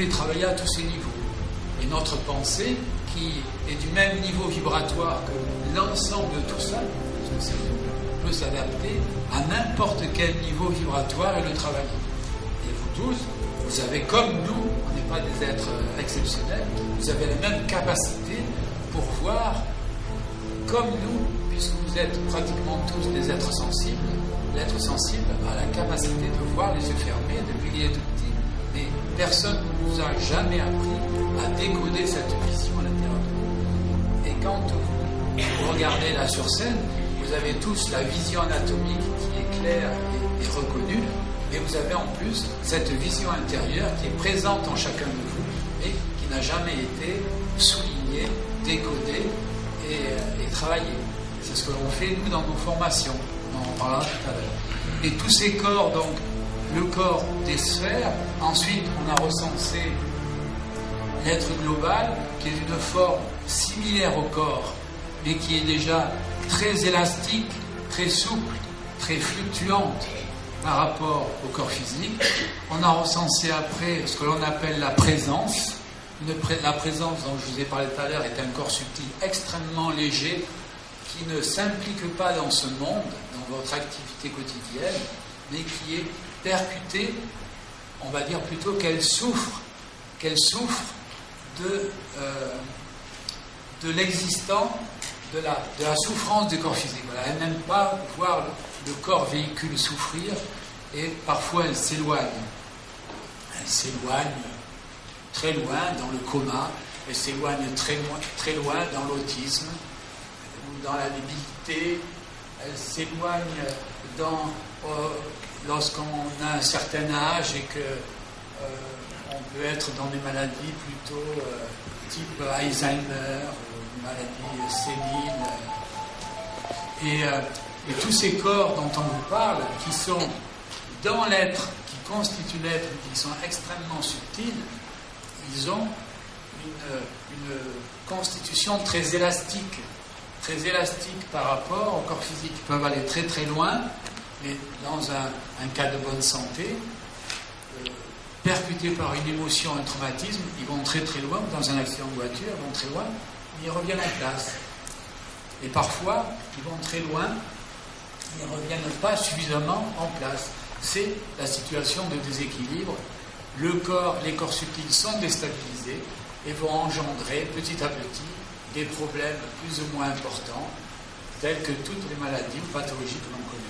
les travailler à tous ces niveaux. Et notre pensée, qui est du même niveau vibratoire que l'ensemble de tout ça, parce que peut s'adapter à n'importe quel niveau vibratoire et le travailler. Et vous tous, vous avez comme nous, on n'est pas des êtres exceptionnels, vous avez la même capacité pour voir comme nous, puisque vous êtes pratiquement tous des êtres sensibles. L'être sensible a la capacité de voir les yeux fermés depuis qu'il est tout petit, mais personne ne vous a jamais appris à décoder cette vision à l'intérieur de vous. Et quand vous regardez là sur scène, vous avez tous la vision anatomique qui est claire et reconnue, mais vous avez en plus cette vision intérieure qui est présente en chacun de vous et qui n'a jamais été soulignée, décodée et travaillée. C'est ce que l'on fait, nous, dans nos formations. On en parlera tout à l'heure. Et tous ces corps, donc, le corps des sphères, ensuite, on a recensé l'être global, qui est d'une forme similaire au corps, mais qui est déjà très élastique, très souple, très fluctuante par rapport au corps physique. On a recensé après ce que l'on appelle la présence. La présence dont je vous ai parlé tout à l'heure est un corps subtil extrêmement léger qui ne s'implique pas dans ce monde, dans votre activité quotidienne, mais qui est percutée, on va dire plutôt qu'elle souffre de l'existant, de la souffrance du corps physique. Voilà, elle n'aime pas voir le corps véhicule souffrir et parfois elle s'éloigne. Elle s'éloigne très loin dans le coma, elle s'éloigne très loin dans l'autisme ou dans la débilité, elle s'éloigne lorsqu'on a un certain âge et que on peut être dans des maladies plutôt type Alzheimer, maladie sénile, et tous ces corps dont on vous parle, qui sont dans l'être, qui constituent l'être, qui sont extrêmement subtils, ils ont une constitution très élastique par rapport au corps physique. Ils peuvent aller très très loin, mais dans un cas de bonne santé, percutés par une émotion, un traumatisme, ils vont très très loin, dans un accident de voiture, ils vont très loin, ils reviennent en place. Et parfois, ils vont très loin, ils ne reviennent pas suffisamment en place. C'est la situation de déséquilibre. Les corps subtils sont déstabilisés et vont engendrer petit à petit des problèmes plus ou moins importants, tels que toutes les maladies ou pathologies que l'on connaît.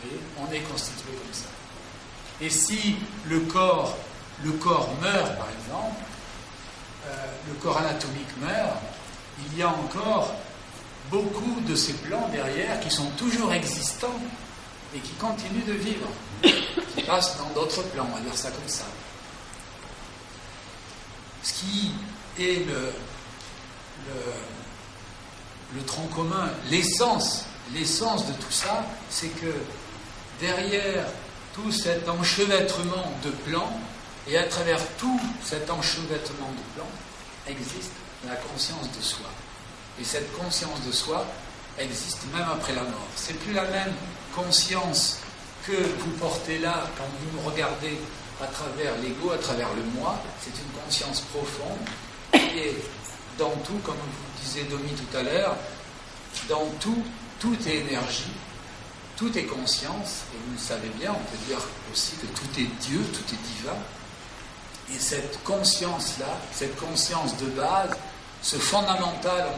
Vous voyez, on est constitué comme ça. Et si le corps meurt, par exemple, le corps anatomique meurt, il y a encore beaucoup de ces plans derrière qui sont toujours existants et qui continuent de vivre, qui passent dans d'autres plans, on va dire ça comme ça. Ce qui est le tronc commun, l'essence de tout ça, c'est que derrière tout cet enchevêtrement de plans, et à travers tout cet enchevêtrement de plans, existe la conscience de soi. Et cette conscience de soi existe même après la mort. C'est plus la même conscience que vous portez là quand vous me regardez à travers l'ego, à travers le moi. C'est une conscience profonde qui est dans tout, comme vous disait Domi tout à l'heure, dans tout est énergie, tout est conscience, et vous le savez bien, on peut dire aussi que tout est Dieu, tout est divin. Et cette conscience-là, cette conscience de base, ce fondamental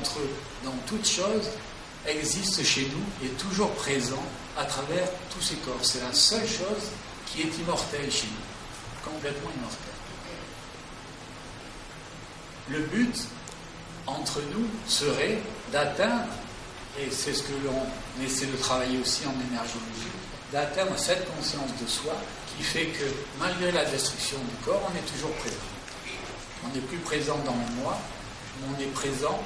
dans toute chose, existe chez nous et est toujours présent à travers tous ces corps. C'est la seule chose qui est immortelle chez nous, complètement immortelle. Le but entre nous serait d'atteindre, et c'est ce que l'on essaie de travailler aussi en énergéologie, d'atteindre cette conscience de soi qui fait que malgré la destruction du corps, on est toujours présent. On n'est plus présent dans le moi, mais on est présent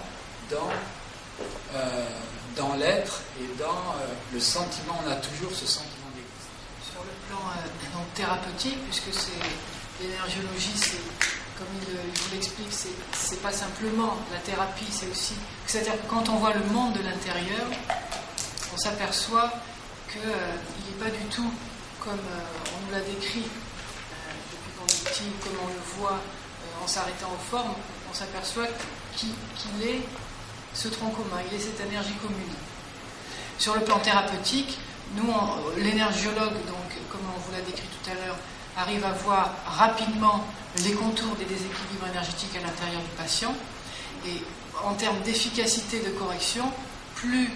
dans l'être et dans le sentiment. On a toujours ce sentiment d'exister. Sur le plan thérapeutique, puisque l'énergiologie, comme il vous l'explique, c'est pas simplement la thérapie, c'est aussi... C'est-à-dire que quand on voit le monde de l'intérieur, on s'aperçoit qu'il n'est pas du tout comme on nous l'a décrit ressenti ou comme on le voit en s'arrêtant aux formes, on s'aperçoit qu'il est ce tronc commun, il est cette énergie commune. Sur le plan thérapeutique, nous, l'énergiologue, donc, comme on vous l'a décrit tout à l'heure, arrive à voir rapidement les contours des déséquilibres énergétiques à l'intérieur du patient. Et en termes d'efficacité de correction, plus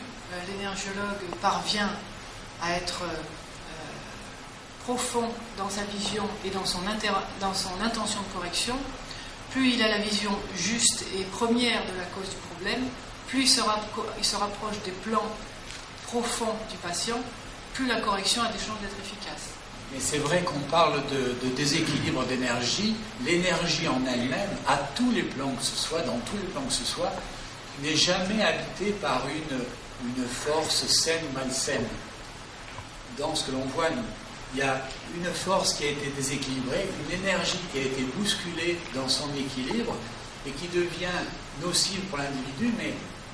l'énergiologue parvient à être profond dans sa vision et dans son intention de correction, plus il a la vision juste et première de la cause du problème, plus il se rapproche des plans profonds du patient, plus la correction a des chances d'être efficace. Mais c'est vrai qu'on parle de déséquilibre d'énergie. L'énergie en elle-même, à tous les plans que ce soit, dans tous les plans que ce soit, n'est jamais habitée par une force saine ou malsaine. Dans ce que l'on voit, nous, il y a une force qui a été déséquilibrée, une énergie qui a été bousculée dans son équilibre et qui devient nocive pour l'individu,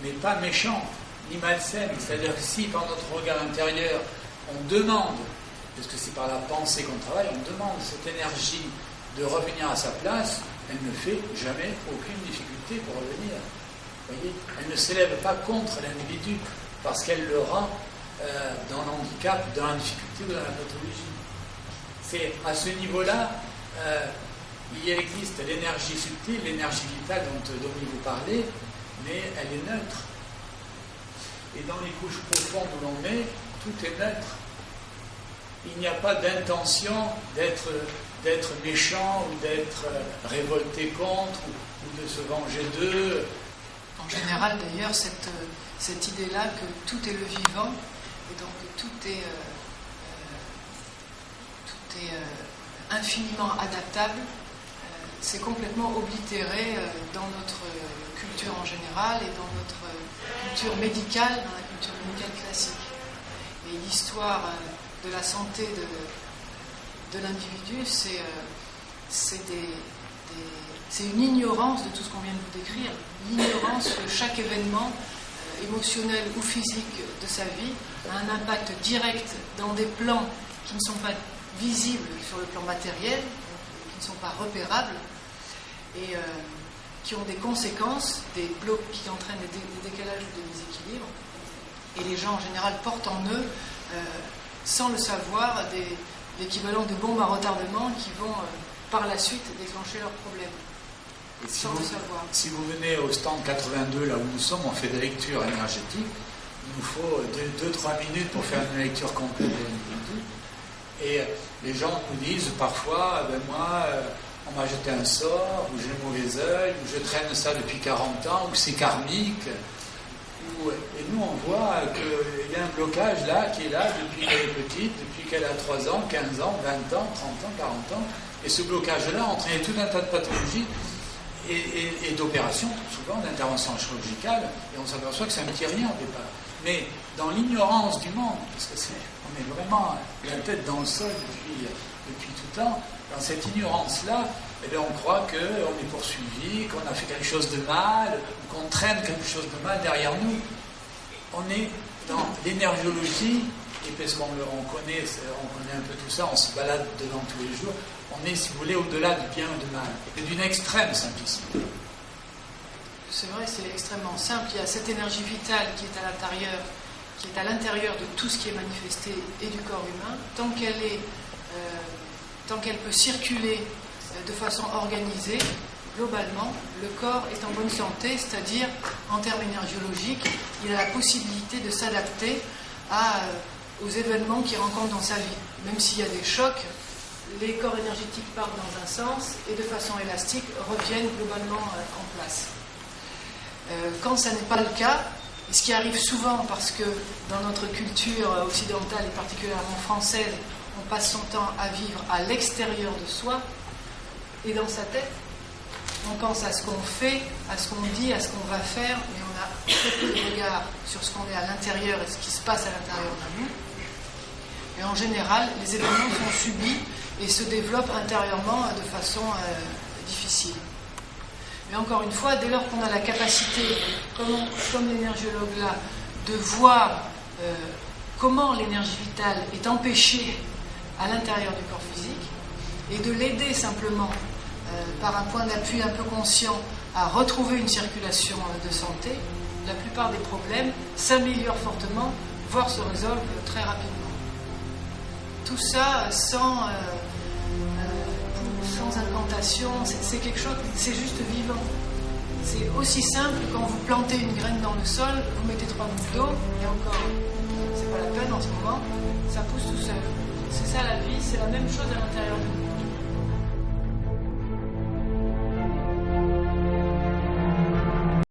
mais pas méchante ni malsaine. C'est-à-dire que si, par notre regard intérieur, on demande, parce que c'est par la pensée qu'on travaille, on demande cette énergie de revenir à sa place, elle ne fait jamais aucune difficulté pour revenir. Vous voyez, elle ne s'élève pas contre l'individu parce qu'elle le rend dans l'handicap, dans la difficulté, dans la pathologie. C'est à ce niveau-là, il existe l'énergie subtile, l'énergie vitale dont vous parlez, mais elle est neutre. Et dans les couches profondes où l'on est, tout est neutre. Il n'y a pas d'intention d'être méchant ou d'être révolté contre ou de se venger d'eux. En général, d'ailleurs, cette idée-là que tout est le vivant, et donc tout est infiniment adaptable, c'est complètement oblitéré dans notre culture en général et dans notre culture médicale, dans la culture médicale classique. Et l'histoire de la santé de l'individu, c'est une ignorance de tout ce qu'on vient de vous décrire, l'ignorance que chaque événement émotionnel ou physique de sa vie a un impact direct dans des plans qui ne sont pas visibles sur le plan matériel, qui ne sont pas repérables, et qui ont des conséquences, des blocs qui entraînent des décalages ou des déséquilibres. Et les gens en général portent en eux, sans le savoir, l'équivalent de bombes à retardement qui vont par la suite déclencher leurs problèmes. Et si vous venez au stand 82, là où nous sommes, on fait des lectures énergétiques. Il nous faut 2-3 minutes pour faire une lecture complète de l'individu. Et les gens nous disent parfois, moi, on m'a jeté un sort, ou j'ai le mauvais œil, ou je traîne ça depuis 40 ans, ou c'est karmique. Et nous, on voit qu'il y a un blocage là, qui est là depuis qu'elle est petite, depuis qu'elle a 3 ans, 15 ans, 20 ans, 30 ans, 40 ans. Et ce blocage-là a entraîné tout un tas de pathologies et d'opérations, souvent d'interventions chirurgicales, et on s'aperçoit que ça ne dit rien au départ. Mais dans l'ignorance du monde, parce que on est vraiment la tête dans le sol depuis tout temps, dans cette ignorance-là, on croit qu'on est poursuivi, qu'on a fait quelque chose de mal, ou qu'on traîne quelque chose de mal derrière nous. On est dans l'énergiologie, et parce qu'on connaît un peu tout ça, on se balade dedans tous les jours, on est, si vous voulez, au-delà du bien ou du mal, et d'une extrême simplicité. C'est vrai, c'est extrêmement simple. Il y a cette énergie vitale qui est à l'intérieur de tout ce qui est manifesté et du corps humain. Tant qu'elle peut circuler de façon organisée, globalement, le corps est en bonne santé, c'est-à-dire, en termes énergiologiques, il a la possibilité de s'adapter aux événements qu'il rencontre dans sa vie. Même s'il y a des chocs, les corps énergétiques partent dans un sens et de façon élastique reviennent globalement en place. Quand ça n'est pas le cas, et ce qui arrive souvent parce que dans notre culture occidentale et particulièrement française, on passe son temps à vivre à l'extérieur de soi et dans sa tête, on pense à ce qu'on fait, à ce qu'on dit, à ce qu'on va faire, mais on a très peu de regard sur ce qu'on est à l'intérieur et ce qui se passe à l'intérieur de nous. Et en général, les événements sont subis et se développent intérieurement de façon difficile. Mais encore une fois, dès lors qu'on a la capacité, comme l'énergiologue là, de voir comment l'énergie vitale est empêchée à l'intérieur du corps physique, et de l'aider simplement par un point d'appui un peu conscient à retrouver une circulation de santé, la plupart des problèmes s'améliorent fortement, voire se résolvent très rapidement. Tout ça sans incantation, c'est quelque chose, c'est juste vivant. C'est aussi simple quand vous plantez une graine dans le sol, vous mettez 3 gouttes d'eau, et encore, c'est pas la peine en ce moment, ça pousse tout seul. C'est ça la vie, c'est la même chose à l'intérieur de nous.